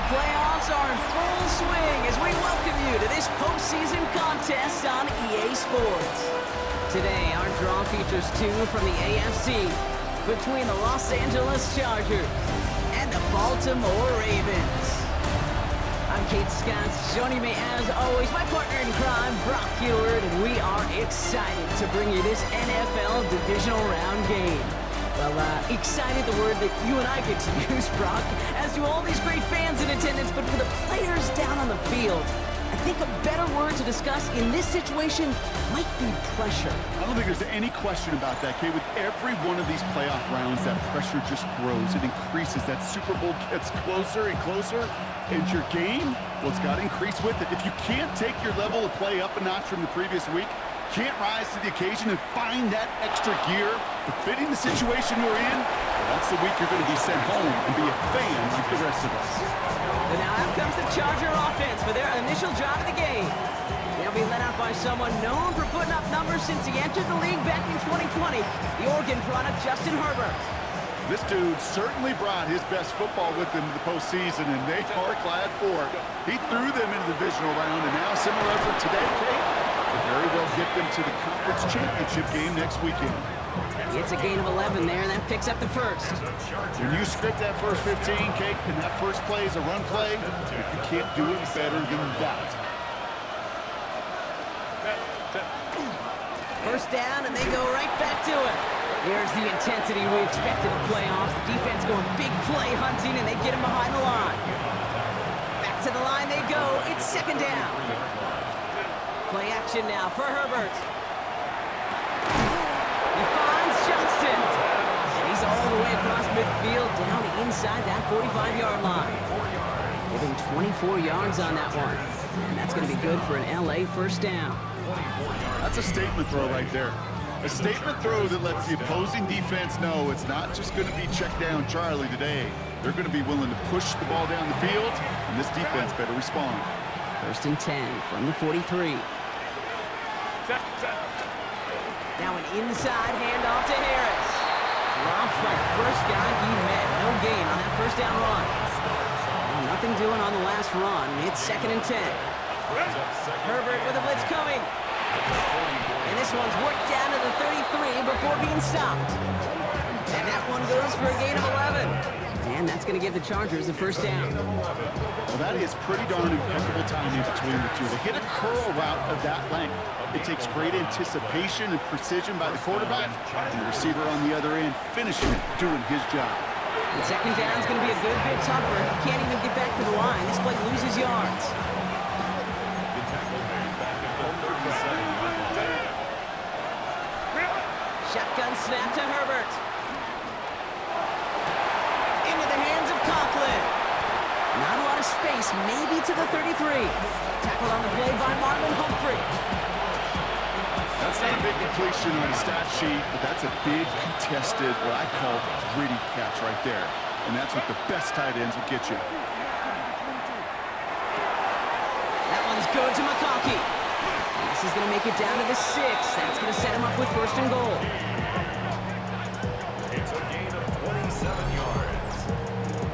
playoffs are in full swing as we welcome you to this postseason contest on EA Sports. Today, our draw features two from the AFC between the Los Angeles Chargers and the Baltimore Ravens. I'm Kate Scott. Joining me, as always, my partner in crime, Brock Heward, and we are excited to bring you this NFL Divisional Round game. Well, excited, the word that you and I get to use, Brock, as do all these great fans in attendance, but for the players down on the field, I think a better word to discuss in this situation might be pressure. I don't think there's any question about that, Kate. With every one of these playoff rounds, that pressure just grows. It increases. That Super Bowl gets closer and closer. And your game, well, it's got to increase with it. If you can't take your level of play up a notch from the previous week, can't rise to the occasion and find that extra gear befitting the situation you're in, well, that's the week you're going to be sent home and be a fan like the rest of us. And now out comes the Charger offense for their initial drive of the game. They'll be led out by someone known for putting up numbers since he entered the league back in 2020, the Oregon product Justin Herbert. This dude certainly brought his best football with him to the postseason, and they are glad for it. He threw them into the divisional round, and now similar effort today, Kate, could very well get them to the conference championship game next weekend. It's a gain of 11 there, and that picks up the first. When you script that first 15, Kate, and that first play is a run play, you can't do it better than that. First down, and they go right back to it. Here's the intensity we expect in the playoffs. The defense going big play hunting, and they get him behind the line. Back to the line they go. It's second down. Play action now for Herbert. He finds Johnston. And he's all the way across midfield, down inside that 45-yard line. Giving 24 yards on that one. And that's going to be good for an LA first down. That's a statement throw right there. A statement throw that lets the opposing defense know it's not just going to be check down Charlie today. They're going to be willing to push the ball down the field, and this defense better respond. First and 10 from the 43. Now an inside handoff to Harris. Drops by the first guy he met. No gain on that first down run. Well, nothing doing on the last run. It's second and 10. Herbert with a blitz coming. And this one's worked down to the 33 before being stopped. And that one goes for a gain of 11. And that's going to give the Chargers the first down. Well, that is pretty darn impeccable timing between the two. To hit a curl route of that length, it takes great anticipation and precision by the quarterback, and the receiver on the other end finishing it, doing his job. And second down is going to be a good bit tougher. He can't even get back to the line. This play loses yards. Shotgun snap to Herbert. Into the hands of Conklin. Not a lot of space, maybe to the 33. Tackle on the play by Marlon Humphrey. That's not a big completion on the stat sheet, but that's a big contested, what I call gritty catch right there. And that's what the best tight ends will get you. That one's good to McConkey. This is going to make it down to the 6. That's going to set him up with first and goal. It's a gain of 27 yards.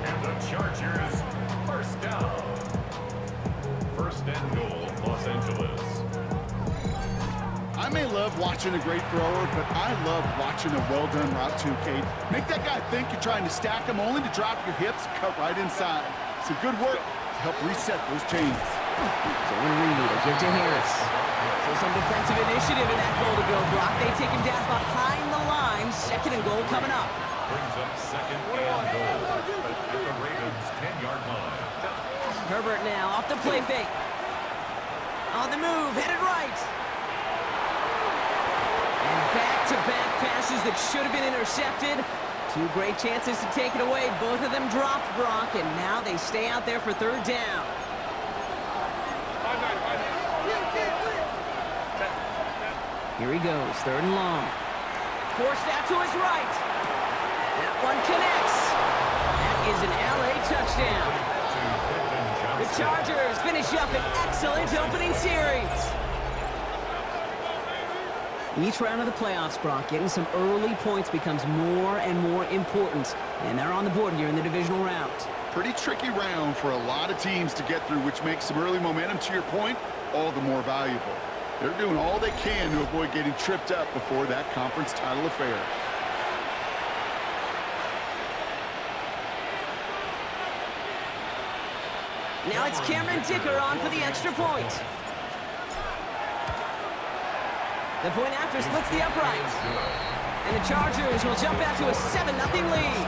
And the Chargers first down. First and goal, Los Angeles. I may love watching a great thrower, but I love watching a well-done route too, Kate. Make that guy think you're trying to stack him, only to drop your hips, cut right inside. Some good work to help reset those chains. Zone read, a give to Harris. So some defensive initiative in that goal-to-go block. They take him down behind the line. Second and goal coming up. Brings up second and goal at the Ravens' 10-yard line. Herbert now off the play fake. On the move, headed right. And back-to-back passes that should have been intercepted. Two great chances to take it away. Both of them dropped, Brock, and now they stay out there for third down. Here he goes, third and long. Forced out to his right. That one connects. That is an LA touchdown. The Chargers finish up an excellent opening series. Each round of the playoffs, Brock, getting some early points becomes more and more important. And they're on the board here in the divisional round. Pretty tricky round for a lot of teams to get through, which makes some early momentum, to your point, all the more valuable. They're doing all they can to avoid getting tripped up before that conference title affair. Now it's Cameron Dicker on for the extra point. The point after splits the uprights. And the Chargers will jump out to a 7-0 lead.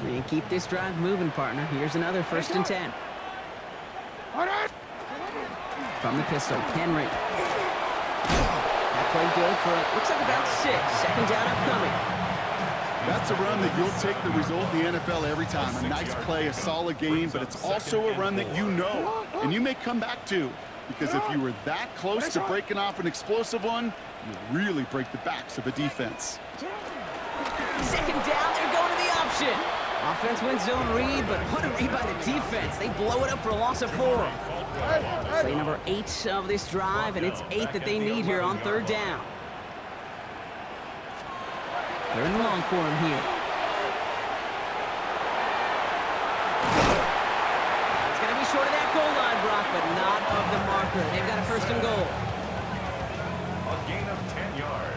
And keep this drive moving, partner. Here's another 1st and 10. From the pistol, Henry. That play good for, looks like about 6. 2nd down upcoming. That's a run that you'll take the result in the NFL every time. A nice play, a solid game, but it's also a run that you know, and you may come back to. Because if you were that close to breaking off an explosive one, you really break the backs of a defense. 2nd down, they're going to the option. Offense wins zone read, but what a read by the defense. They blow it up for a loss of 4. Play number 8 of this drive, and it's 8 that they need here on 3rd down. 3rd and long for him here. It's going to be short of that goal line, Brock, but not of the marker. They've got a 1st and goal. A gain of 10 yards.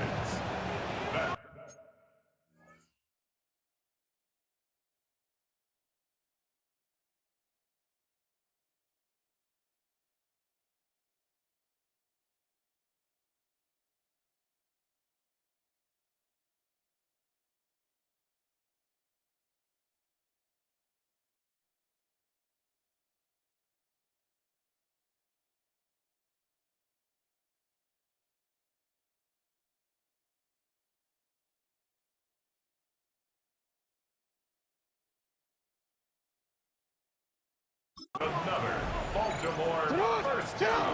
Another Baltimore 1st down.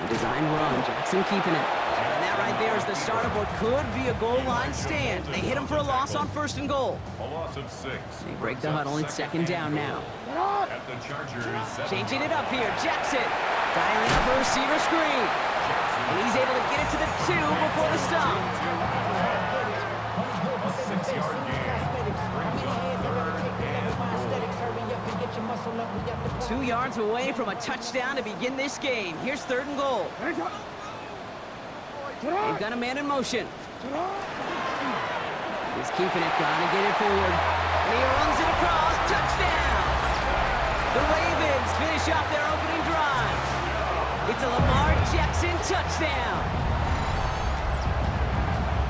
Design run, Jackson keeping it. And that right there is the start of what could be a goal line stand. They hit him for a loss on 1st and goal. A loss of 6. They break the huddle in 2nd down now. At the Chargers. Changing it up here, Jackson. Dialing up a receiver screen. And he's able to get it to the 2 before the stop. A 6-yard gain. 2 yards away from a touchdown to begin this game. Here's 3rd and goal. They've got a man in motion. He's keeping it, trying to get it forward. And he runs it across. Touchdown! The Ravens finish off their opening drive. It's a Lamar Jackson touchdown.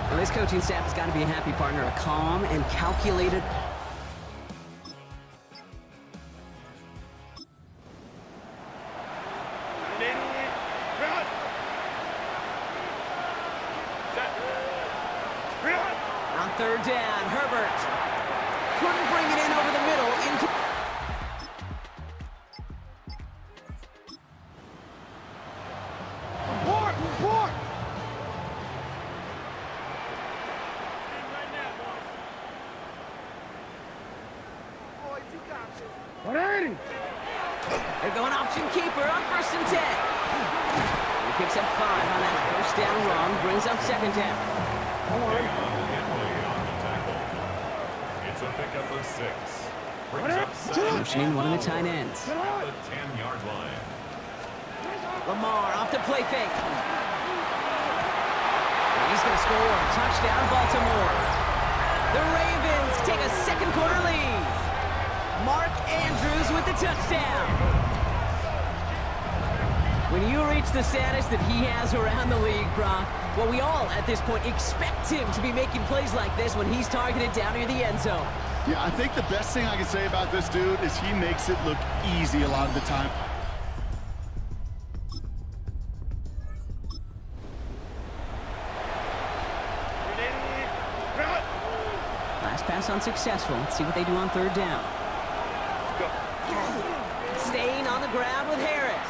Well, this coaching staff has got to be a happy partner, a calm and calculated. On 3rd down, Herbert couldn't bring it in over the middle. They're going option keeper on 1st and 10. He picks up 5 on that 1st down run, brings up 2nd down. It's a pickup of 6. Brings up 7. Motioning one of the tight ends. At the 10-yard line. Lamar off the play fake. And he's going to score. Touchdown, Baltimore. The Ravens take a 2nd quarter lead. Mark Andrews with the touchdown. When you reach the status that he has around the league, Brock, well, we all, at this point, expect him to be making plays like this when he's targeted down near the end zone. Yeah, I think the best thing I can say about this dude is he makes it look easy a lot of the time. Last pass unsuccessful. Let's see what they do on 3rd down. Staying on the ground with Harris.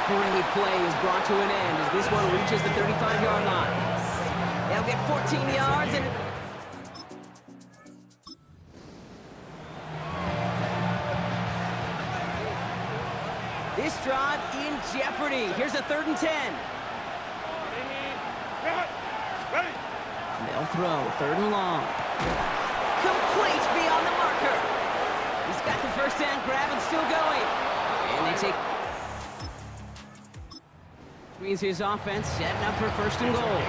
And a great play is brought to an end as this one reaches the 35-yard line. They'll get 14 yards and... This drive in jeopardy. Here's a 3rd and 10. They'll throw, 3rd and long. Complete beyond the marker. He's got the first down grab and still going. And they take... Which means his offense setting up for 1st and goal.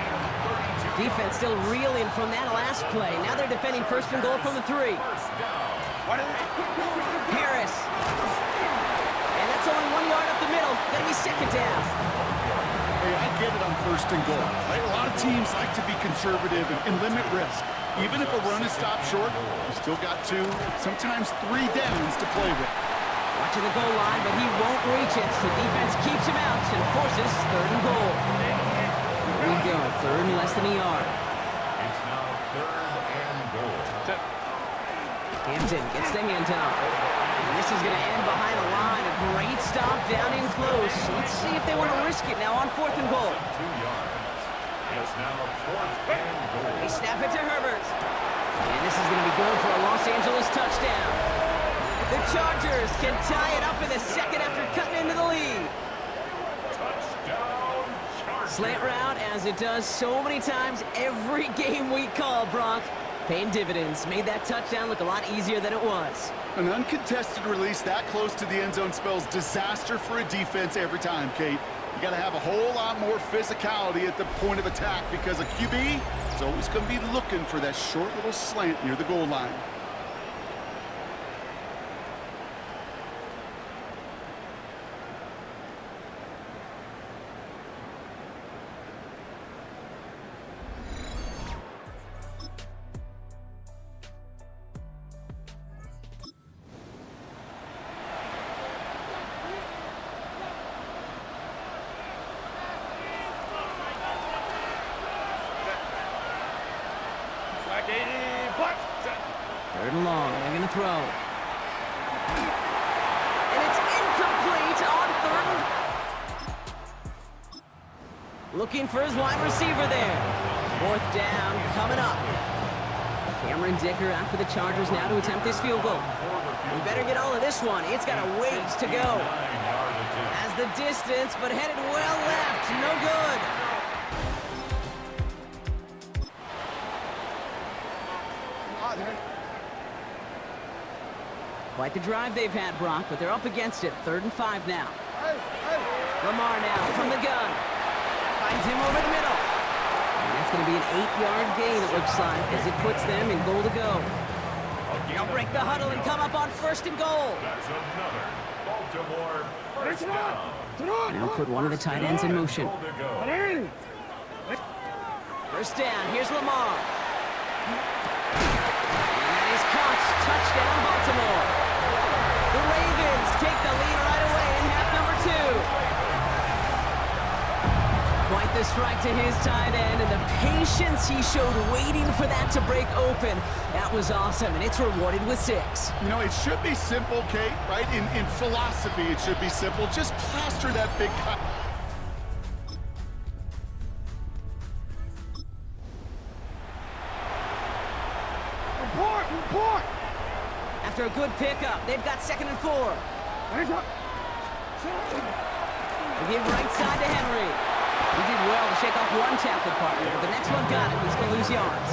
Defense still reeling from that last play. Now they're defending 1st and goal from the 3. Harris. And that's only 1 yard up the middle. Gonna be 2nd down. Hey, I get it on 1st and goal. Right? A lot of teams like to be conservative and limit risk. Even if a run is stopped short, you still got 2, sometimes 3 downs to play with. Watching the goal line, but he won't reach it. The defense keeps him out and forces 3rd and goal. Here we go, 3rd and less than a yard. It's now 3rd and goal. Hampton gets the handoff. And this is going to end behind the line. A great stop down in close. Let's see if they want to risk it now on 4th and goal. 2 yards. It's now 4th and goal. They snap it to Herbert. And this is going to be good for a Los Angeles touchdown. The Chargers can tie it up in the 2nd after cutting into the lead. Touchdown, Chargers. Slant route, as it does so many times every game we call, Bronk. Paying dividends. Made that touchdown look a lot easier than it was. An uncontested release that close to the end zone spells disaster for a defense every time, Kate. You got to have a whole lot more physicality at the point of attack because a QB is always going to be looking for that short little slant near the goal line. Third and long, they're going to throw. And it's incomplete on 3rd. Looking for his wide receiver there. 4th down coming up. Cameron Dicker out for the Chargers now to attempt this field goal. We better get all of this one. It's got a ways to go. Has the distance, but headed well left. No good. Quite the drive they've had, Brock, but they're up against it. 3rd and 5 now. Lamar now from the gun. Finds him over the middle. And that's going to be an 8-yard gain, it looks like, as it puts them in goal to go. They'll break the huddle and come up on 1st and goal. That's another Baltimore 1st down. Now put one of the tight ends in motion. 1st down, here's Lamar. And that is caught. Touchdown, Baltimore. The Ravens take the lead right away in half number 2. Quite the strike to his tight end, and the patience he showed waiting for that to break open. That was awesome, and it's rewarded with 6. You know, it should be simple, Kate, right? In philosophy, it should be simple. Just plaster that big cut. Report! After a good pickup, they've got 2nd and 4. They give right side to Henry. He did well to shake off one tackle partner, but the next one got him. He's going to lose yards.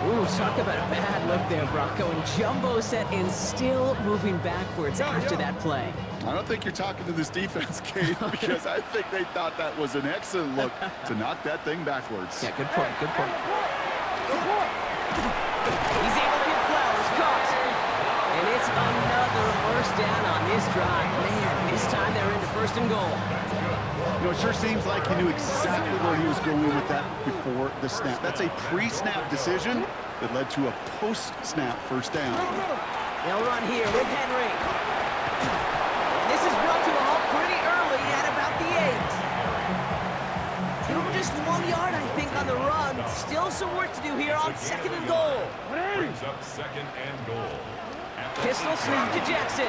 Ooh, talk about a bad look there, Brock. Going jumbo set and still moving backwards after that play. I don't think you're talking to this defense, Kate, because I think they thought that was an excellent look to knock that thing backwards. Yeah, good point, good point. He's able to hit Flowers, caught. And it's another 1st down on this drive. Man, this time they're into 1st and goal. You know, it sure seems like he knew exactly where he was going with that before the snap. That's a pre-snap decision that led to a post-snap 1st down. They'll run here with Henry. And this is brought to a halt pretty early at about the 8. Give him just 1 yard, I think, on the run. Still some work to do here on 2nd and goal. Brings up 2nd and goal. Pistol snap to Jackson.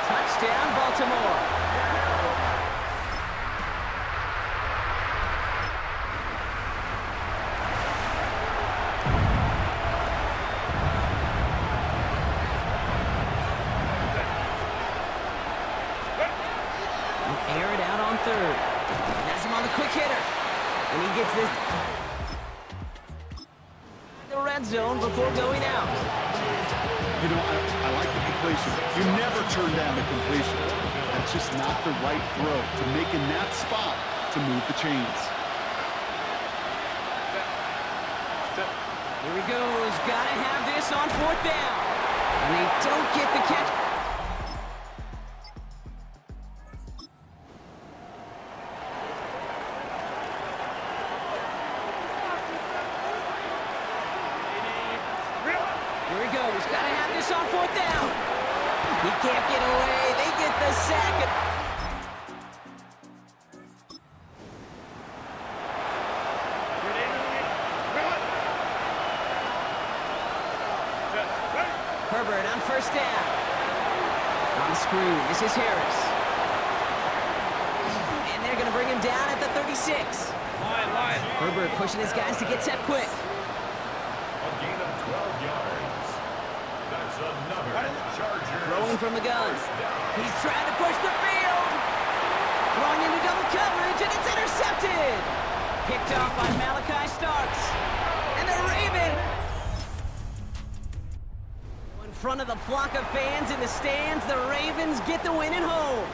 Touchdown, Baltimore. on the quick hitter. And he gets this the red zone before going out. You know, I like the completion. You never turn down the completion. That's just not the right throw to make in that spot to move the chains. Here he goes. Gotta have this on 4th down. And they don't get the catch. Here he goes. Gotta have this on 4th down. He can't get away. They get the sack. Herbert on 1st down. On the screen, this is Harris. And they're going to bring him down at the 36. Herbert pushing his guys to get set quick. A gain of 12 yards. That's another Charger. Throwing from the gun. He's trying to push the field. Throwing into double coverage, and it's intercepted. Picked off by Malachi Starks. And the Ravens, in front of the flock of fans in the stands, the Ravens get the win at home.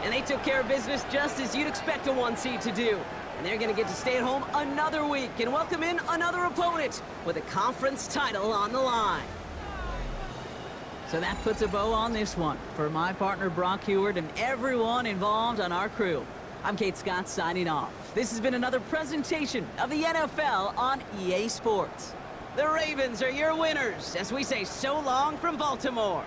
And they took care of business just as you'd expect a 1 seed to do. And they're going to get to stay at home another week and welcome in another opponent with a conference title on the line. So that puts a bow on this one. For my partner Brock Heward and everyone involved on our crew, I'm Kate Scott signing off. This has been another presentation of the NFL on EA Sports. The Ravens are your winners as we say so long from Baltimore.